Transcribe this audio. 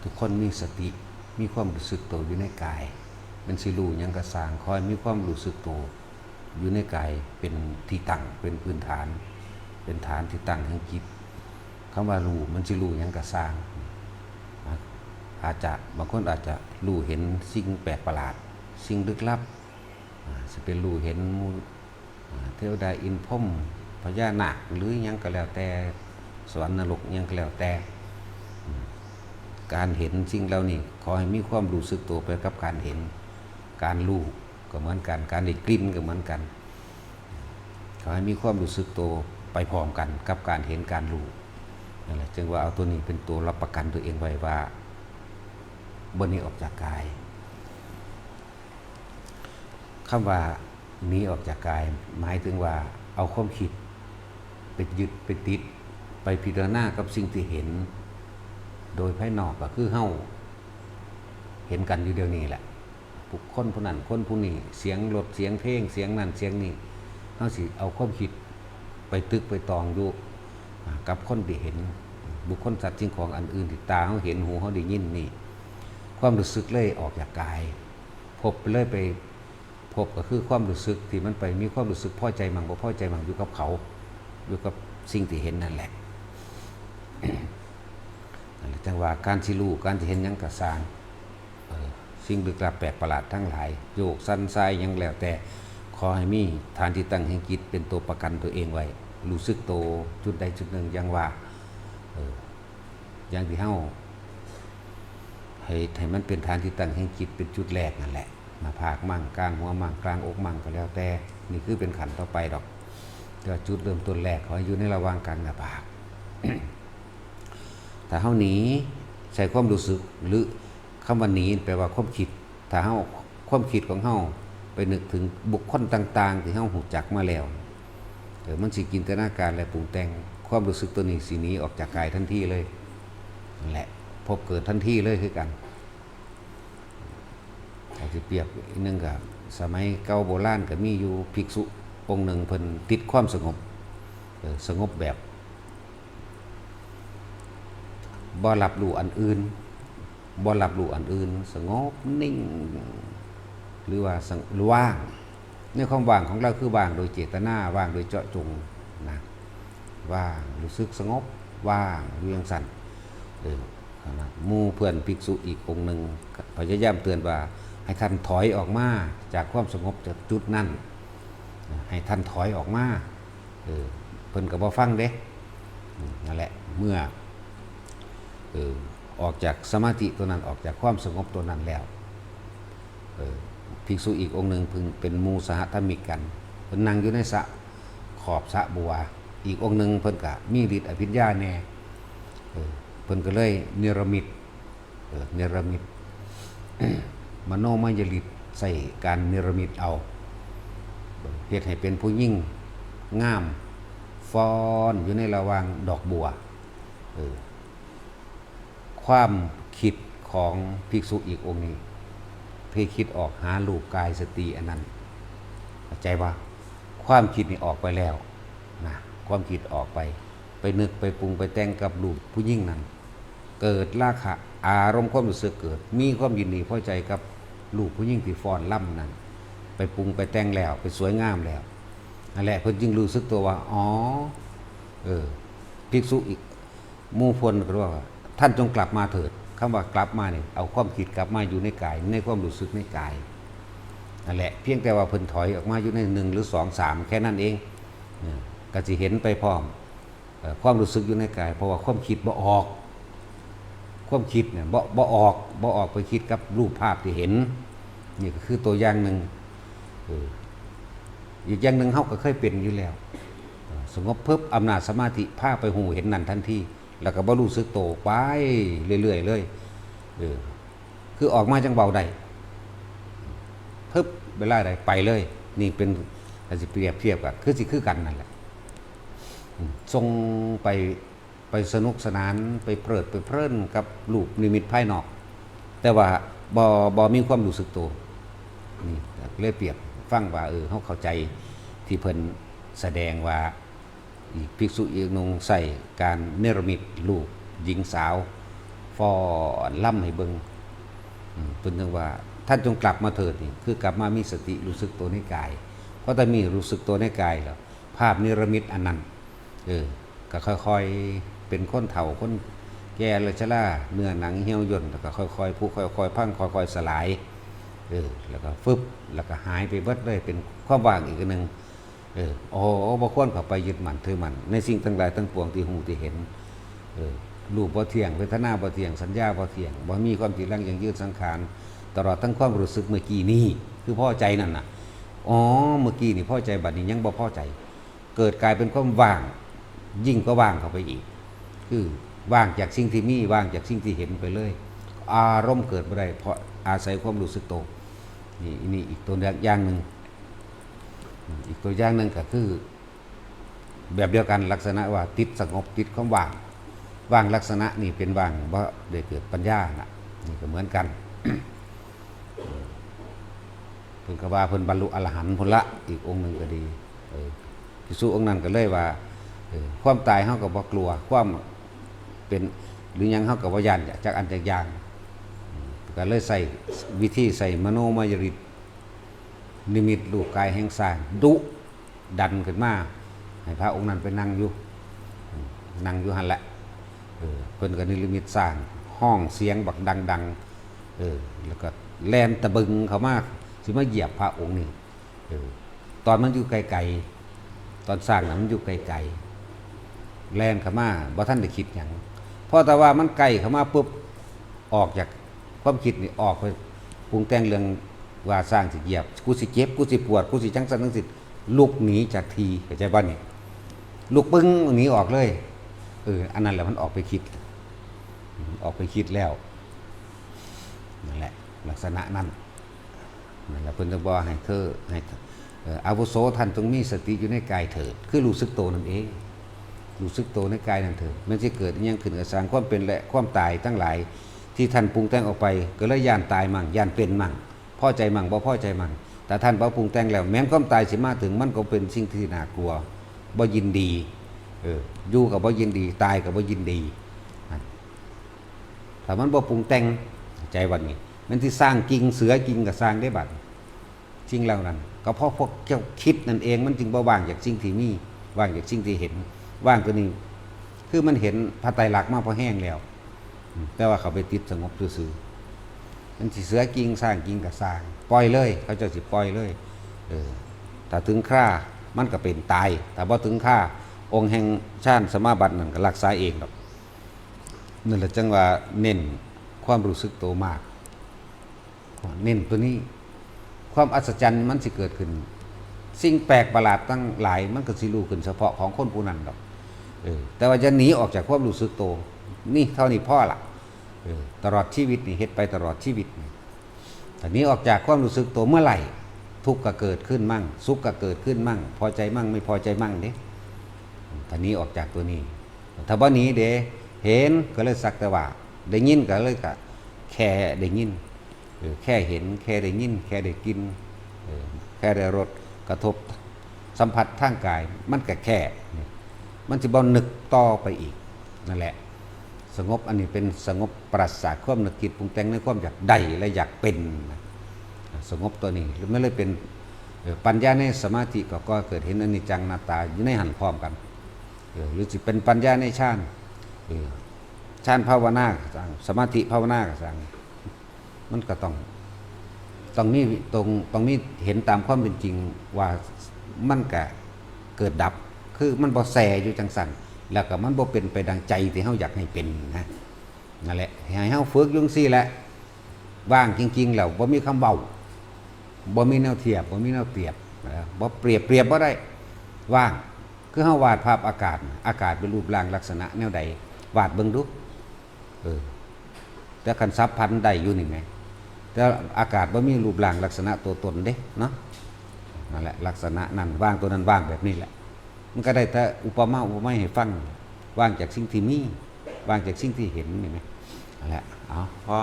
ทุกคนมีสติมีความรู้สึกตัวอยู่ในกายมันสิรู้หยังก็สร้างคอยมีความรู้สึกตัวอยู่ในกายเป็นที่ตั้งเป็นพื้นฐานเป็นฐานที่ตั้งแห่งจิตคำว่ารู้มันสิรู้หยังก็สร้างอาจจะบางคนอาจจะรู้เห็นสิ่งแปลกประหลาดสิ่งลึกลับจะเป็นรู้เห็นเทวดาอินพรหมพญานาคหรือหยังก็แล้วแต่สวรรค์นรกหยังก็แล้วแต่การเห็นสิ่งเหล่านี้ขอให้มีความรู้สึกตัวไปกับการเห็นการรู้ก็เหมือนกันการได้กลิ่นก็เหมือนกันขอให้มีความรู้สึกตัวไปพร้อมกันกับการเห็นการรู้นั่นแหละจึงว่าเอาตัวนี้เป็นตัวรับประกันตัวเองไว้ว่าบนนี้ออกจากกายคำว่าหนีออกจากกายหมายถึงว่าเอาความคิดไปยึดไปติดไปพิจารณากับสิ่งที่เห็นโดยภายนอกก็คือเฮาเห็นกันอยู่เดียวนี้แหละผู้คนผู้นั้นคนผู้นี้เสียงรถเสียงเพลงเสียงนั้นเสียงนี้เฮาสิเอาความคิดไปตึกไปตองอยู่กับคนที่เห็นบุคคลสัตว์สิ่งของอันอื่นที่ตาเฮาเห็นหูเฮาได้ยินนี่ความรู้สึกเลยออกจากกายพบเลยไปพบก็คือความรู้สึกที่มันไปมีความรู้สึกพอใจมั่งบ่พอใจมั่งอยู่กับเขาอยู่กับสิ่งที่เห็นนั่นแหละ จังว่าการสิรู้การที่เห็นหยังกระสร้างสิ่งลึกลับแปลกประหลาดทั้งหลายโยกสั้นทรายยังแล้วแต่ขอให้มีฐานที่ตั้งแห่งจิตเป็นตัวประกันตัวเองไว้รู้สึกโตจุดใดจุดหนึ่งยังว่าอย่างที่เฮาให้มันเป็นฐานที่ตั้งแห่งจิตเป็นจุดแรกนั่นแหละมาภาคมั่งกลางหัวมั่งกลางอกมั่งก็แล้วแต่นี่คือเป็นขันต่อไปดอกแต่จุดเริ่มต้นแรกขอให้อยู่ในระหว่างกลางหน้าผาก ถ้าเฮาหนีใส่ความรู้สึกหรือคำว่าหนีแปลว่าความคิดถ้าเฮาความคิดของเฮาไปนึกถึงบุคคลต่างๆที่เฮาหูจักมาแล้วมันสิจินตนาการและปรุงแต่งความรู้สึกตัวนี้สิหนีออกจากกายทันทีเลยนั่นแหละพบเกิดทันทีเลยคือกันอาจจะเปรียบอีกนึงก็สมัยเก่าโบราณก็มีอยู่ภิกษุองค์หนึ่งเพิ่นติดความสงบสงบแบบบ่รับรู้อันอื่นบ่รับรู้อันอื่นสงบนิ่งหรือว่าว่างในความว่างของเราคือว่างโดยเจตนาว่างโดยเจาะจงนะว่างรู้สึกสงบว่างอยู่อย่างสั่นหมู่เพื่อนภิกษุอีกองค์หนึ่งพยายามเตือนว่าให้ท่านถอยออกมาจากความสงบจากจุดนั้นให้ท่านถอยออกมาเพิ่นก็บ่ฟังเด้นั่นแหละเมื่อออกจากสมาธิตัวนั้นออกจากความสงบตัวนั้นแล้วภิกษุอีกองค์หนึ่งพึงเป็นหมู่สหธรรมิกกันเพิ่นนั่งอยู่ในสระขอบสระบัวอีกองค์หนึ่งเพิ่นก็มีฤทธิ์อภิญญาแน่เพิ่นก็เลยเนรมิตมโนมยฤทธิ์ใส่การเนรมิตเอาเฮ็ดให้เป็นผู้หญิงงามฟ้อนอยู่ในระหว่างดอกบัวความคิดของภิกษุอีกองค์นี้เพื่อคิดออกหารูปกายสติอันนั้นเข้าใจว่าความคิดนี่ออกไปแล้วนะความคิดออกไปนึกไปปรุงไปแต่งกับรูปผู้หญิงนั้นเกิดราคะอารมณ์ความรู้สึกเกิดมีความยินดีพอใจกับรูปผู้หญิงที่ฟ้อนล่ำนั้นไปปรุงไปแต่งแล้วไปสวยงามแล้วนั่นแหละเพิ่นจึงรู้สึกตัวว่าอ๋อภิกษุอีกหมู่พลก็ว่าท่านจงกลับมาเถิดคำว่ากลับมาเนี่ยเอาความคิดกลับมาอยู่ในกายในความรู้สึกในกายนั่นแหละเพียงแต่ว่าเพิ่นถอยออกมาอยู่ใน1หรือ2 3แค่นั้นเองก็สิเห็นไปพร้อมความรู้สึกอยู่ในกายเพราะว่าความคิดบ่ออกความคิดเนี่ยบ่ออกไปคิดกับรูปภาพที่เห็นนี่ก็คือตัวอย่างหนึ่งอีกอย่างหนึ่งเฮาก็เคยเป็นอยู่แล้วสงบเพิ่มอำนาจสมาธิพาไปหูเห็นนั่นทันทีแล้วก็บ่รู้สึกโตไปเรื่อยๆเลยคือออกมาจังเบาได้เพิ่มเวลาใดไปเลยนี่เป็นอาจจะเปรียบเทียบกับคือกันนั่นแหละทรงไปสนุกสนานไปเพลิดไปเพลินกับรูปนิมิตภายนอกแต่ว่าบ่มีความรู้สึกตัวนี่เลยเปรียบฟังว่าเขาเข้าใจที่เพิ่นแสดงว่าอีกภิกษุอีกนงใส่การเนรมิตรูปหญิงสาว ฟ้อนล่ำให้เบิ่งเพิ่นถึงว่าท่านจงกลับมาเถิดนี่คือกลับมามีสติรู้สึกตัวในกายเพราะถ้ามีรู้สึกตัวในกายแล้วภาพนิรมิตอันนั้นก็ค่อยๆเป็นคนเฒ่าคนแก่เลยชราเนื้อหนังเหี่ยวย่นแล้วก็ค่อยๆผุค่อยๆพังค่อยๆสลายแล้วก็ฟึบแล้วก็หายไปเบิดเลยเป็นความว่างอีกอันนึงบ่ควรเข้าไปยึดมั่นถือมั่นในสิ่งทั้งหลายทั้งปวงที่หูที่เห็นรูปบ่เที่ยงเวทนาบ่เที่ยงสัญญาบ่เที่ยงบ่มีความจีรังยังยืดสังขารตลอดทั้งความรู้สึกเมื่อกี้นี้คือพอใจนั่นน่ะเมื่อกี้นี่พอใจบัดนี้ยังบ่พอใจเกิดกลายเป็นความว่างยิ่งก็ว่างเข้าไปอีกคือว่างจากสิ่งที่มีว่างจากสิ่งที่เห็นไปเลยอารมณ์เกิดบ่ได้เพราะอาศัยความรู้สึกตัวนี่อีกตัวอย่างหนึ่งอีกตัวอย่างหนึ่งก็คือแบบเดียวกันลักษณะว่าติดสงบติดความว่างว่างลักษณะนี่เป็นว่างเพราะได้เกิดปัญญาน่ะนี่ก็เหมือนกันเพิ่นก็ว่าเพิ่นบรรลุอรหันต์พุ่นละอีกองค์หนึ่งก็ดีภิกษุองค์นั้นก็เลยว่าความตายเฮาก็บ่กลัวความเป็นหรือยังเฮาก็บ่ย่านจากอันจากอย่างก็เลยใส่วิธีใส่มโนมยฤทธิ์นิมิตรูปกายแห่งสร้างดุดันขึ้นมาให้พระองค์นั้นไปนั่งอยู่หั่นแหละเพิ่นก็นิมิตสร้างห้องเสียงบักดังแล้วก็แล่นตะบึงเข้ามาสิมาเหยียบพระองค์นี่ตอนมันอยู่ไกลๆตอนสร้างนั้นมันอยู่ไกลๆแล่นเข้ามาบ่ทันได้คิดหยังเพราะแต่ว่ามันใกล้เข้ามาปุ๊บออกจากความคิดนี่ออกไปปรุงแต่งเรื่องว่าสร้างสิเหยียบกูสิเจ็บกูสิปวดกูสิจังซั่นจังซี่ลุกหนีจากทีเข้าใจบ่นี่ลุกปึ้งหนีออกเลยอันนั้นแหละมันออกไปคิดแล้วนั่นแหละลักษณะนั้นนั่นแหละเพิ่นจะบอกให้เธอให้อาวุโสท่านต้องมีสติอยู่ในกายเถิดคือรู้สึกตัวนั่นเองรู้สึกตัวในกายนั่นเถิดมันจะเกิดอิหยังขึ้นกับสร้างความเป็นและความตายทั้งหลายที่ท่านปรุงแต่งออกไปก็เลยย่านตายมั่งย่านเป็นมั่งพอใจมั่งบ่พอใจมั่งแต่ท่านบ่ปรุงแต่งแล้วแม้นความตายสิมาถึงมันก็เป็นสิ่งที่น่ากลัวบ่ยินดีอยู่กับบ่ยินดีตายกับบ่ยินดีถ้ามันบ่ปรุงแต่งใจวันนี้มันที่สร้างกิ่งเสือกิ่งก็สร้างได้บัดจริงแล้วนั่นก็เพราะพวกเจ้าคิดนั่นเองมันจึงบ่ว่างจากสิ่งที่มีว่างจากสิ่งที่เห็นว่างตัวนี้คือมันเห็นพระไตรลักษณ์มาพอแห้งแล้วแต่ว่าเขาไปติดสงบซื่อๆมันสิเสือกิ่งสร้างกิ่งก็สร้างปล่อยเลยเขาจะสิปล่อยเลยถ้าถึงครามันก็เป็นตายแต่บ่ถึงคราองค์แห่งฌานสมาบัตินั่นก็รักษาเองดอกนั่นแหละจังว่าเน้นความรู้สึกตัวมากเน้นตัวนี้ความอัศจรรย์มันสิเกิดขึ้นสิ่งแปลกประหลาดตั้งหลายมันก็สิรู้ขึ้นเฉพาะของคนผู้นั้นดอกแต่ว่าจะหนีออกจากความรู้สึกตัวนี่เท่านี้พ่อละตลอดชีวิตนี่เฮ็ดไปตลอดชีวิตแต่นี้ออกจากความรู้สึกตัวเมื่อไหร่ทุกข์ก็เกิดขึ้นมั่งสุขก็เกิดขึ้นมั่งพอใจมั่งไม่พอใจมั่งเด้ถ้านี้ออกจากตัวนี้ถ้าบ่หนีเด้เห็นก็เลยสักแต่ว่าได้ยินก็เลยก็แค่ได้ยินแค่เห็นแค่ได้ยินแค่ได้กินแค่ได้รสกระทบสัมผัสทางกายมันก็แค่มันสิบ่นึกต่อไปอีกนั่นแหละสงบอันนี้เป็นสงบปราศจากความนึกคิดปรุงแต่งในความอยากได้และอยากเป็นสงบตัวนี้ไม่เลยเป็นปัญญาในสมาธิก็เกิดเห็นอนิจจังอนัตตาอยู่ในหันพร้อมกันหรือสิเป็นปัญญาในฌานภาวนาสมาธิภาวนาก็สั่งมันก็ต้องมีต้องมีเห็นตามความเป็นจริงว่ามันก็เกิดดับคือมันบ่แสอยู่จังสั่นแล้วก็มันบ่เป็นไปดังใจที่เฮาอยากให้เป็นนะนั่นแหละให้เฮาฝึกอยู่จังซี่แหละว่างจริงๆแล้วบ่มีคำเว้าบ่มีแนวเทียบบ่มีแนวเปรียบบ่เปรียบบ่ได้ว่างคือเฮาวาดภาพอากาศเป็นรูปร่างลักษณะแนวใดวาดเบิ่งดูแต่คันซับพันได้อยู่นี่แหมแต่อากาศบ่มีรูปร่างลักษณะตัวตนเด้เนาะนั่นแหละลักษณะนั้นว่างตัวนั้นว่างแบบนี้แหละมันก็ได้แต่อุปมาให้ฟังว่างจากสิ่งที่มีว่างจากสิ่งที่เห็นนี่แหมนั่นแหละพอ